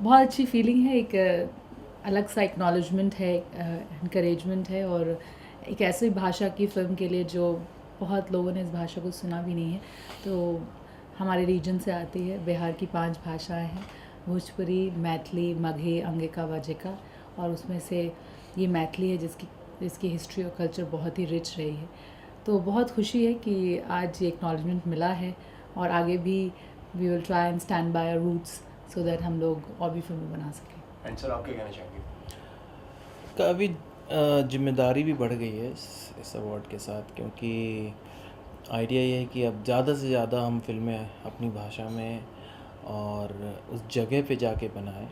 बहुत अच्छी फीलिंग है, एक अलग सा एक्नॉलेजमेंट है, इनकरेजमेंट है, और एक ऐसी भाषा की फ़िल्म के लिए जो बहुत लोगों ने इस भाषा को सुना भी नहीं है। तो हमारे रीजन से आती है। बिहार की 5 भाषाएं हैं, भोजपुरी, मैथिली, मगही, अंगिका, वाजिका, और उसमें से ये मैथिली है जिसकी हिस्ट्री और कल्चर बहुत ही रिच रही है। तो बहुत खुशी है कि आज ये एक्नॉलेजमेंट मिला है, और आगे भी we will try and stand by our roots so that हम लोग और भी फिल्में बना सकें। एंड सर, आप क्या कहना चाहेंगे? काफ़ी जिम्मेदारी भी बढ़ गई है इस अवार्ड के साथ, क्योंकि आइडिया ये है कि अब ज़्यादा से ज़्यादा हम फिल्में अपनी भाषा में और उस जगह पे जाके बनाएं,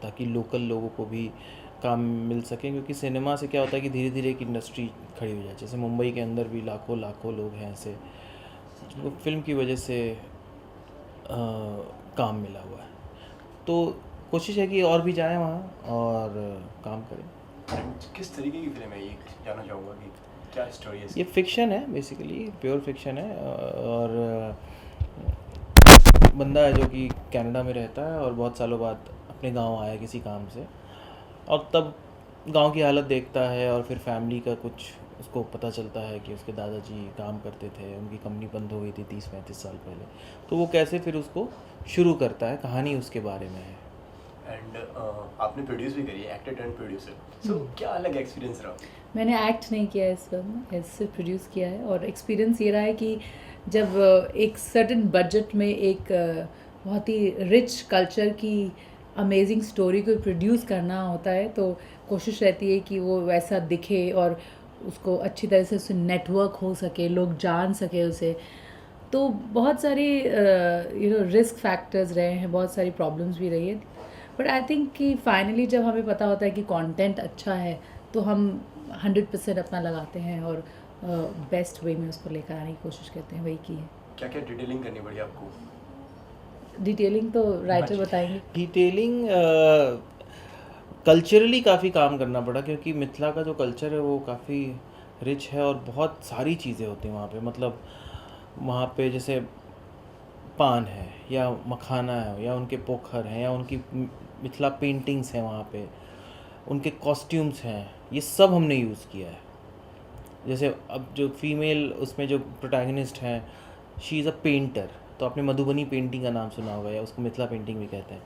ताकि लोकल लोगों को भी काम मिल सके। क्योंकि सिनेमा से क्या होता है कि धीरे धीरे एक इंडस्ट्री खड़ी हो जाए। जैसे मुंबई के अंदर भी लाखों लाखों लोग हैं ऐसे जिनको फिल्म की वजह से काम मिला हुआ है। तो कोशिश है कि और भी जाएं वहाँ और काम करें। एंड किस तरीके की फिल्म है ये, जानना चाहूँगा कि क्या स्टोरी है इसकी? ये फिक्शन है, बेसिकली प्योर फिक्शन है। और बंदा है जो कि कनाडा में रहता है और बहुत सालों बाद अपने गांव आया किसी काम से, और तब गांव की हालत देखता है और फिर फैमिली का कुछ उसको पता चलता है कि उसके दादाजी काम करते थे, उनकी कंपनी बंद हो गई थी 30-35 साल पहले। तो वो कैसे फिर उसको शुरू करता है, कहानी उसके बारे में है। एंड आपने प्रोड्यूस भी करी है, एक्टर एंड प्रोड्यूसर, सो क्या अलग एक्सपीरियंस रहा? मैंने एक्ट नहीं किया है इस फिल्म में, सिर्फ प्रोड्यूस किया है, और एक्सपीरियंस ये रहा है कि जब एक सर्टेन बजट में एक बहुत ही रिच कल्चर की अमेजिंग स्टोरी को प्रोड्यूस करना होता है, तो कोशिश रहती है कि वो वैसा दिखे और उसको अच्छी तरह से उससे नेटवर्क हो सके, लोग जान सके उसे। तो बहुत सारे रिस्क फैक्टर्स रहे हैं, बहुत सारी प्रॉब्लम्स भी रही है, बट आई थिंक कि फाइनली जब हमें पता होता है कि कंटेंट अच्छा है तो हम 100% अपना लगाते हैं और बेस्ट वे में उसको लेकर आने की कोशिश करते हैं। वही की है। क्या क्या डिटेलिंग करनी पड़ी आपको? डिटेलिंग तो राइटर बताएंगे। डिटेलिंग कल्चरली काफ़ी काम करना पड़ा, क्योंकि मिथिला का जो कल्चर है वो काफ़ी रिच है और बहुत सारी चीज़ें होती हैं वहाँ पे। मतलब वहाँ पे जैसे पान है या मखाना है या उनके पोखर हैं या उनकी मिथिला पेंटिंग्स हैं, वहाँ पे उनके कॉस्ट्यूम्स हैं, ये सब हमने यूज़ किया है। जैसे अब जो फीमेल उसमें जो प्रोटैगनिस्ट हैं, शी इज़ अ पेंटर, तो आपने मधुबनी पेंटिंग का नाम सुना होगा या उसको मिथिला पेंटिंग भी कहते हैं।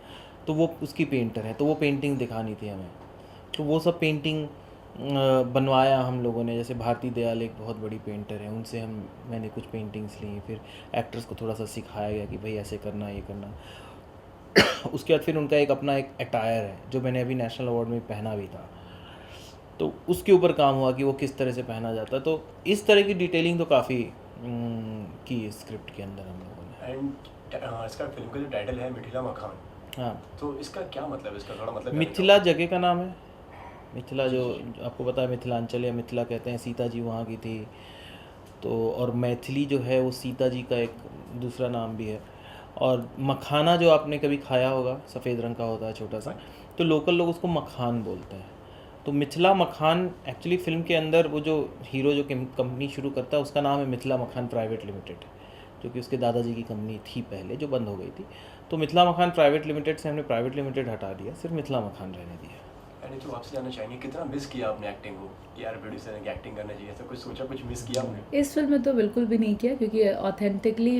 तो वो उसकी पेंटर है, तो वो पेंटिंग दिखानी थी हमें, तो वो सब पेंटिंग बनवाया हम लोगों ने। जैसे भारती दयाल एक बहुत बड़ी पेंटर है, उनसे मैंने कुछ पेंटिंग्स ली, फिर एक्टर्स को थोड़ा सा सिखाया गया कि भाई ऐसे करना, ये करना। उसके बाद फिर उनका एक अपना एक अटायर है जो मैंने अभी नेशनल अवार्ड में पहना भी था, तो उसके ऊपर काम हुआ कि वो किस तरह से पहना जाता है। तो इस तरह की डिटेलिंग तो काफ़ी की स्क्रिप्ट के अंदर हम लोगों ने। एंड इसका फिल्म का जो टाइटल है मिथिला मखान, हाँ, तो इसका क्या मतलब है? इसका थोड़ा मतलब मिथिला जगह का नाम है। मिथिला जो आपको पता है, मिथिलांचल या मिथिला कहते हैं, सीता जी वहाँ की थी। तो और मैथिली जो है वो सीता जी का एक दूसरा नाम भी है। और मखाना जो आपने कभी खाया होगा, सफ़ेद रंग का होता है छोटा सा, तो लोकल लोग उसको मखान बोलते हैं। तो मिथिला मखान एक्चुअली फिल्म के अंदर वो जो हीरो जो कंपनी शुरू करता है उसका नाम है मिथिला मखान प्राइवेट लिमिटेड, जो कि उसके दादाजी की कंपनी थी पहले, जो बंद हो गई थी। तो मिथिला मखान प्राइवेट लिमिटेड से हमने प्राइवेट लिमिटेड हटा दिया, सिर्फ मिथिला मखान रहने दिया। एंड तो आपसे जानना चाहेंगे कितना मिस किया आपने एक्टिंग को, कि यार प्रोड्यूसर ने एक्टिंग करना चाहिए, ऐसा कुछ सोचा, कुछ मिस किया आपने? इस फिल्म में तो बिल्कुल भी नहीं किया, क्योंकि ऑथेंटिकली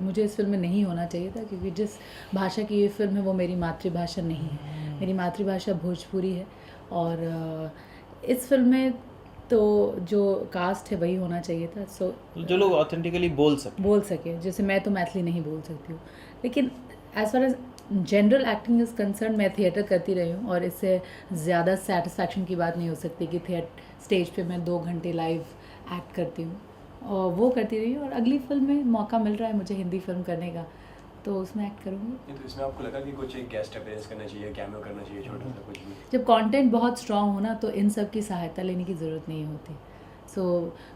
मुझे इस फिल्म में नहीं होना चाहिए था, क्योंकि जिस भाषा की ये फिल्म है वो मेरी मातृभाषा नहीं है। मेरी मातृभाषा भोजपुरी है, और इस फिल्म में तो जो कास्ट है वही होना चाहिए था। सो जो लोग ऑथेंटिकली बोल सके। जैसे मैं तो मैथिली नहीं बोल सकती हूँ, लेकिन as far as general acting is concern, मैं थिएटर करती रही हूँ, और इससे ज़्यादा सेटिस्फैक्शन की बात नहीं हो सकती कि स्टेज पे मैं 2 घंटे लाइव एक्ट करती हूँ, और वो करती रही हूँ। और अगली फिल्म में मौका मिल रहा है मुझे हिंदी फिल्म करने का, तो उसमें एक्ट करूँगी। नहीं तो इसमें आपको लगा कि कुछ एक गेस्ट अपीयरेंस करना चाहिए, कैमियो करना चाहिए, छोटा सा कुछ भी? जब कंटेंट बहुत स्ट्रांग हो ना, तो इन सब की सहायता लेने की ज़रूरत नहीं होती। सो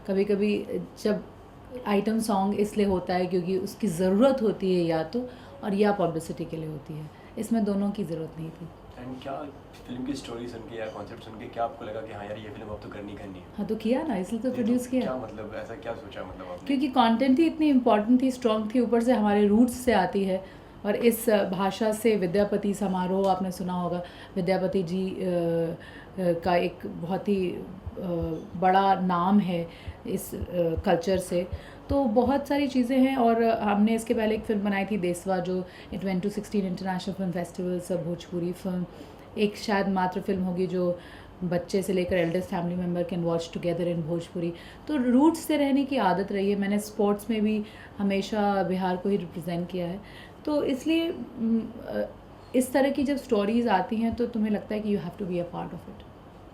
कभी कभी जब आइटम सॉन्ग इसलिए होता है क्योंकि उसकी ज़रूरत होती है या तो, और या पब्लिसिटी के लिए होती है, इसमें दोनों की ज़रूरत नहीं थी। एंड क्या फिल्म की स्टोरी सुन के या कॉन्सेप्ट सुन के क्या आपको लगा कि हाँ यार ये फिल्म अब तो करनी है? हाँ, तो किया ना, इसलिए तो नहीं प्रोड्यूस किया। क्या मतलब, ऐसा क्या सोचा मतलब आपने? क्योंकि कंटेंट ही इतनी इम्पॉर्टेंट थी, स्ट्रॉन्ग थी, ऊपर से हमारे रूट्स से आती है, और इस भाषा से विद्यापति समारोह आपने सुना होगा, विद्यापति जी का एक बहुत ही बड़ा नाम है इस कल्चर से। तो बहुत सारी चीज़ें हैं। और हमने इसके पहले एक फ़िल्म बनाई थी देसवा, जो it went to 16 international film festivals, Bhojpuri film. एक शायद मात्र फिल्म होगी जो बच्चे से लेकर eldest family member can watch together in Bhojpuri. तो रूट्स से रहने की आदत रही है। मैंने स्पोर्ट्स में भी हमेशा बिहार को ही रिप्रेजेंट किया है। तो इसलिए इस तरह की जब स्टोरीज आती हैं तो तुम्हें लगता है कि you have to be a part of it.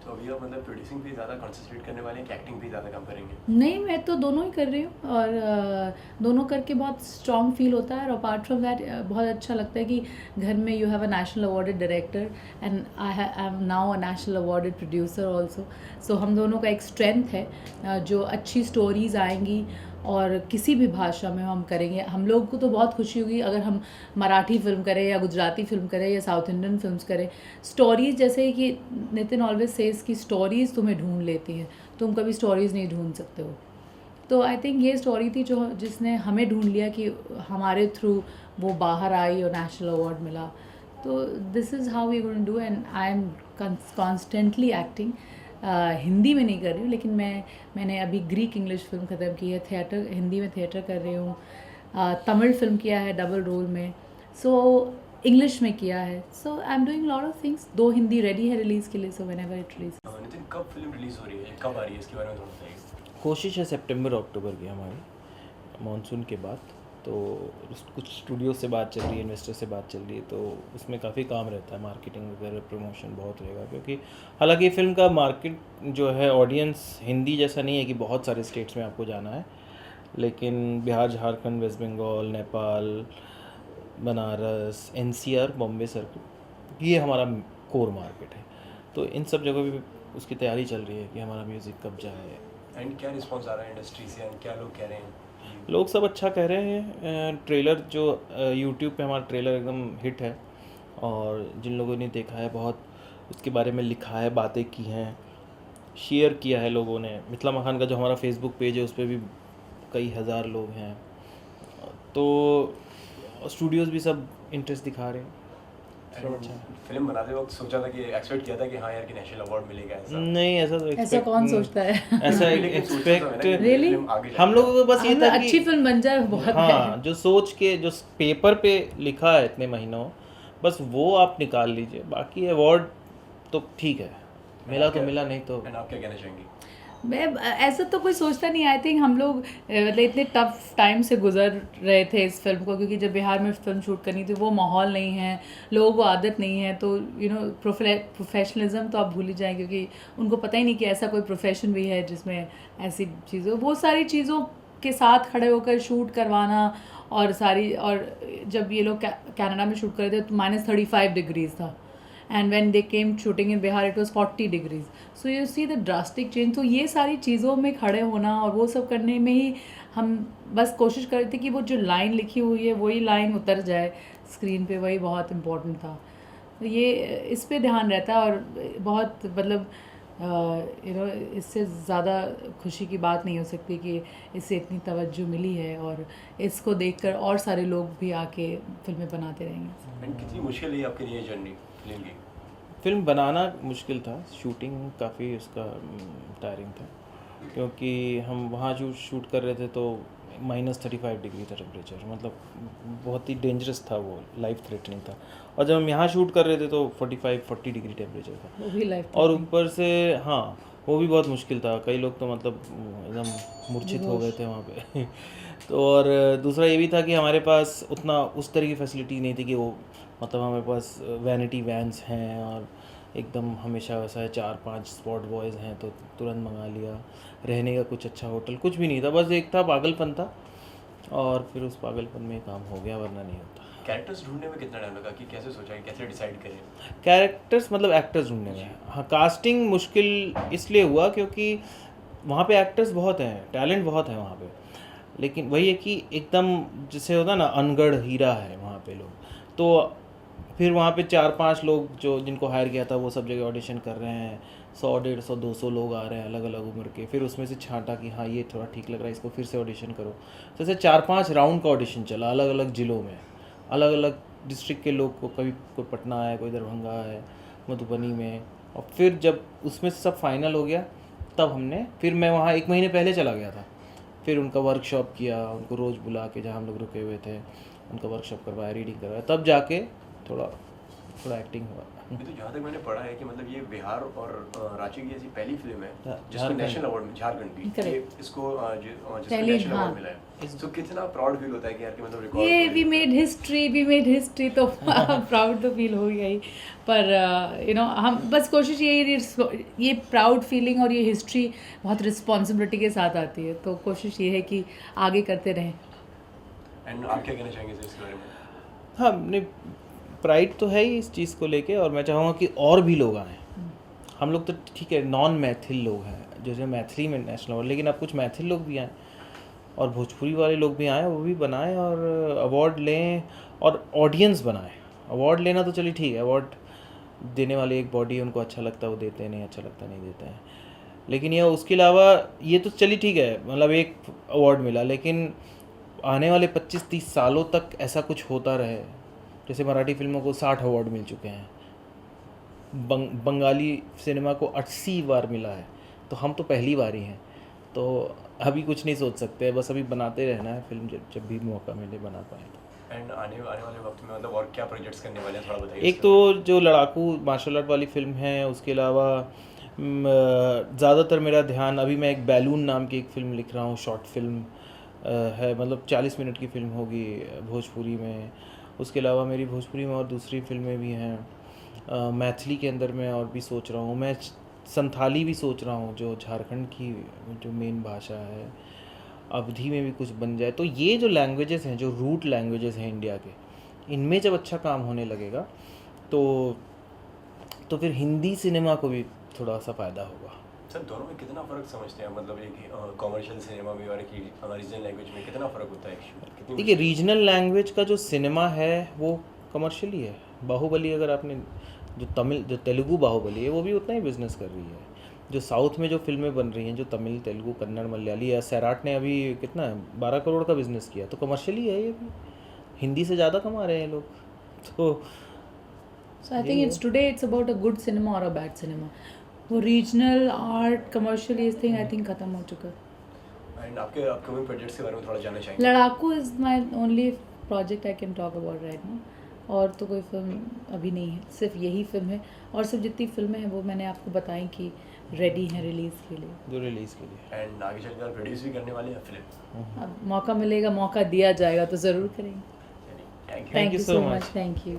तो अभी आप मतलब प्रोड्यूसिंग पे ज़्यादा कंसंट्रेट करने वाले हैं कि एक्टिंग पे ज़्यादा काम करेंगे? नहीं, मैं तो दोनों ही कर रही हूँ और दोनों करके बहुत स्ट्रॉन्ग फील होता है। और अपार्ट फ्रॉम दैट बहुत अच्छा लगता है कि घर में you have a national awarded director and I am now a national awarded producer also. So हम दोनों का एक स्ट्रेंथ है जो अच्छी स्टोरीज़ आएंगी और किसी भी भाषा में हम करेंगे। हम लोग को तो बहुत खुशी होगी अगर हम मराठी फ़िल्म करें या गुजराती फ़िल्म करें या साउथ इंडियन फिल्म्स करें। स्टोरीज़ जैसे कि नितिन ऑलवेज सेज की स्टोरीज़ तुम्हें ढूंढ लेती हैं, तुम कभी स्टोरीज़ नहीं ढूंढ सकते हो। तो आई थिंक ये स्टोरी थी जो जिसने हमें ढूंढ लिया कि हमारे थ्रू वो बाहर आई और नेशनल अवार्ड मिला। तो this is how we going to do and I am constantly acting. Hindi में नहीं कर रही हूँ, लेकिन मैंने अभी ग्रीक इंग्लिश फिल्म ख़त्म की है, थिएटर हिंदी में थिएटर कर रही हूँ। तमिल फिल्म किया है डबल रोल में, सो इंग्लिश में किया है। So I am doing lot of things. 2 Hindi ready है रिलीज़ के लिए, so whenever it release. Nitin, कब फिल्म रिलीज़ हो रही है, कब आ रही है, इसके बारे में थोड़ा बताइए। कोशिश है सितंबर अक्टूबर की हमारी, मानसून के बाद। तो कुछ स्टूडियो से बात चल रही है, इन्वेस्टर से बात चल रही है, तो उसमें काफ़ी काम रहता है, मार्केटिंग वगैरह प्रमोशन बहुत रहेगा। क्योंकि हालांकि फ़िल्म का मार्केट जो है, ऑडियंस हिंदी जैसा नहीं है कि बहुत सारे स्टेट्स में आपको जाना है, लेकिन Bihar, Jharkhand, West Bengal, Nepal, Banaras, NCR, Bombay circuit, ये हमारा कोर मार्केट है। तो इन सब जगहों पे उसकी तैयारी चल रही है कि हमारा म्यूज़िक कब जाए। एंड क्या रिस्पांस आ रहा है इंडस्ट्री से, एंड क्या लोग कह रहे हैं? लोग सब अच्छा कह रहे हैं। ट्रेलर जो यूट्यूब पे हमारा ट्रेलर एकदम हिट है, और जिन लोगों ने देखा है बहुत उसके बारे में लिखा है, बातें की हैं, शेयर किया है लोगों ने। मिथिला मखान का जो हमारा फेसबुक पेज है उस पर भी कई हज़ार लोग हैं। तो स्टूडियोज़ भी सब इंटरेस्ट दिखा रहे हैं। सब अच्छा है। फिल्म बनाते वक्त सोचा था कि एक्सपेक्ट किया था कि हाँ यार कि नेशनल अवार्ड मिलेगा, ऐसा? नहीं, ऐसा तो ऐसा expect कौन नहीं- सोचता है? ऐसा लेकिन सोचा था मैंने कि Really? फिल्म आगे हम लोगों को बस ये हमें था कि अच्छी फिल्म बन जाए बहुत है। हाँ, जो सोच के जो पेपर पे लिखा है इतने महीनों, बस वो आप निकाल लीजिए। बाकी अवार्ड तो ठीक है, मिला तो मिला, नहीं तो। एंड आप क्या कहना चाहेंगे? मैं ऐसा तो कोई सोचता नहीं। आई थिंक हम लोग मतलब इतने टफ टाइम से गुजर रहे थे इस फिल्म को, क्योंकि जब बिहार में फिल्म शूट करनी थी वो माहौल नहीं है, लोगों को आदत नहीं है। तो प्रोफेशनलिज्म तो आप भूल ही जाएं, क्योंकि उनको पता ही नहीं कि ऐसा कोई प्रोफेशन भी है जिसमें ऐसी चीज़ों, वो सारी चीज़ों के साथ खड़े होकर शूट करवाना। और जब ये लोग कनाडा में शूट कर रहे थे तो -35 डिग्रीज था, and when they came shooting in Bihar it was 40 degrees. So you see the drastic change. तो ये सारी चीज़ों में खड़े होना और वो सब करने में ही हम बस कोशिश कर रहे थे कि वो जो लाइन लिखी हुई है वही लाइन उतर जाए स्क्रीन पे, वही बहुत इम्पोर्टेंट था। तो ये इस पे ध्यान रहता है। और बहुत मतलब इससे ज़्यादा खुशी की बात नहीं हो सकती कि इससे इतनी तवज्जो मिली है, और इसको देखकर और सारे लोग भी आके फिल्में बनाते रहेंगे। एंड कितनी मुश्किल है आपके लिए जर्नी फिल्म की? फिल्म बनाना मुश्किल था, शूटिंग काफ़ी उसका टायरिंग था, क्योंकि हम वहाँ जो शूट कर रहे थे तो -35 डिग्री था टेम्परेचर, मतलब बहुत ही डेंजरस था, वो लाइफ थ्रेटनिंग था। और जब हम यहाँ शूट कर रहे थे तो 45-40 डिग्री टेम्परेचर था, वो भी लाइफ और ऊपर से हाँ वो भी बहुत मुश्किल था। कई लोग तो मतलब एकदम मूर्छित हो गए थे वहाँ पे। तो और दूसरा ये भी था कि हमारे पास उतना उस तरह की फैसिलिटी नहीं थी कि वो मतलब हमारे पास वैनिटी वैन्स हैं और एकदम हमेशा वैसा है 4-5 स्पॉट बॉयज़ हैं तो तुरंत मंगा लिया। रहने का कुछ अच्छा होटल कुछ भी नहीं था, बस एक था पागलपन था, और फिर उस पागलपन में काम हो गया, वरना नहीं होता। कैरेक्टर्स ढूंढने में कितना टाइम लगा कि कैसे सोचा कि कैसे डिसाइड करें? कैरेक्टर्स मतलब एक्टर्स ढूंढने में, हाँ कास्टिंग मुश्किल इसलिए हुआ क्योंकि वहाँ पे एक्टर्स बहुत हैं, टैलेंट बहुत है वहाँ पे, लेकिन वही है कि एकदम जैसे होता ना अनगढ़ हीरा है वहाँ पे लोग। तो फिर वहाँ पे 4-5 लोग जो जिनको हायर किया था वो सब जगह ऑडिशन कर रहे हैं, 100-150-200 लोग आ रहे हैं अलग अलग उम्र के। फिर उसमें से छांटा कि हाँ ये थोड़ा ठीक लग रहा है, इसको फिर से ऑडिशन करो। तो ऐसे 4-5 राउंड का ऑडिशन चला अलग अलग ज़िलों में, अलग अलग डिस्ट्रिक्ट के लोग को, कभी कोई पटना है, कोई दरभंगा है, मधुबनी में, और फिर जब उसमें से सब फाइनल हो गया तब हमने, फिर मैं वहाँ 1 महीने पहले चला गया था, फिर उनका वर्कशॉप किया, उनको रोज़ बुला के जहाँ हम लोग रुके हुए थे उनका वर्कशॉप करवाया, रीडिंग करवाया, तब जाके थोड़ा एक्टिंग हुआ। ये तो जहाँ तक मैंने पढ़ा है कि मतलब ये बिहार और रांची की ऐसी पहली फिल्म है जिसको झारखंड। नेशनल अवार्ड में, झारखंड की, Correct. ये इसको जिसको पहले, नेशनल हाँ। अवार्ड मिला है, तो कितना प्राउड फील होता है कि यार कि मतलब ये रिकॉर्ड वी मेड हिस्ट्री तो प्राउड तो फील हो गया ही, पर यू नो हम बस कोशिश ये प्राउड फीलिंग और ये हिस्ट्री बहुत रिस्पॉन्सिबिलिटी के साथ आती है, तो कोशिश ये है कि आगे करते रहें। एंड आप क्या कहना चाहेंगे सर इसके बारे में? हाँ, नहीं, प्राइड तो है ही इस चीज़ को लेके, और मैं चाहूँगा कि और भी लोग आएँ। हम लोग तो ठीक है नॉन मैथिल लोग हैं, जैसे मैथिली में नेशनल अवार्ड, लेकिन अब कुछ मैथिल लोग भी आएँ और भोजपुरी वाले लोग भी आएँ, वो भी बनाएं और अवार्ड लें और ऑडियंस बनाएं। अवार्ड लेना तो चलिए ठीक है, अवार्ड देने वाले एक बॉडी है, उनको अच्छा लगता है वो देते हैं, नहीं अच्छा लगता नहीं देते हैं, लेकिन ये उसके अलावा ये तो चलिए ठीक है, मतलब एक अवार्ड मिला, लेकिन आने वाले 25-30 सालों तक ऐसा कुछ होता रहे। जैसे मराठी फिल्मों को 60 अवार्ड मिल चुके हैं, बंगाली सिनेमा को 80 बार मिला है, तो हम तो पहली बार ही हैं, तो अभी कुछ नहीं सोच सकते, बस अभी बनाते रहना है फिल्म, जब भी मौका मिले बना पाए तो। एंड आने वाले वक्त में मतलब और क्या प्रोजेक्ट्स करने वाले हैं, थोड़ा बताइए। एक तो जो लड़ाकू मार्शल आर्ट वाली फिल्म है, उसके अलावा ज़्यादातर मेरा ध्यान, अभी मैं एक बैलून नाम की एक फ़िल्म लिख रहा हूँ, शॉर्ट फिल्म है, मतलब 40 मिनट की फ़िल्म होगी भोजपुरी में। उसके अलावा मेरी भोजपुरी में और दूसरी फिल्में भी हैं, मैथिली के अंदर मैं और भी सोच रहा हूँ, मैं संथाली भी सोच रहा हूँ, जो झारखंड की जो मेन भाषा है, अवधी में भी कुछ बन जाए। तो ये जो लैंग्वेजेस हैं, जो रूट लैंग्वेजेस हैं इंडिया के, इनमें जब अच्छा काम होने लगेगा तो फिर हिंदी सिनेमा को भी थोड़ा सा फ़ायदा होगा। सर दोनों में कितना फ़र्क समझते हैं, मतलब एक कॉमर्शियल सिनेमा में और एक रीजनल लैंग्वेज में कितना फ़र्क होता है? कितनी देखिए, रीजनल लैंग्वेज का जो सिनेमा है वो कमर्शियली है। बाहुबली, अगर आपने जो तेलुगु बाहुबली है, वो भी उतना ही बिजनेस कर रही है। जो साउथ में जो फिल्में बन रही हैं, जो तमिल, तेलुगु, कन्नड़, मलयाली, या सैराट ने अभी कितना 12 करोड़ का बिजनेस किया, तो कमर्शियली है ये भी। हिंदी से ज़्यादा कमा रहे हैं लोग। तो So I think it's about a good cinema or a bad cinema. वो रीजनल आर्ट कमर्शियल ये थिंग आई थिंक खत्म हो चुका है। एंड आपके अपकमिंग प्रोजेक्ट्स के बारे में थोड़ा जानना चाहेंगे? लड़ाकू is my only project I can talk about right now, और तो कोई फिल्म अभी नहीं है, सिर्फ यही फिल्म है, और सिर्फ जितनी फिल्में हैं वो मैंने आपको बताई कि रेडी हैं रिलीज़ के लिए, जो रिलीज़ के लिए। एंड आगे चलकर प्रोड्यूस भी करने वाले हैं फिल्म? अब मौका मिलेगा, मौका दिया जाएगा तो ज़रूर करेंगे। Thank you. Thank you you so so much. Much, thank you.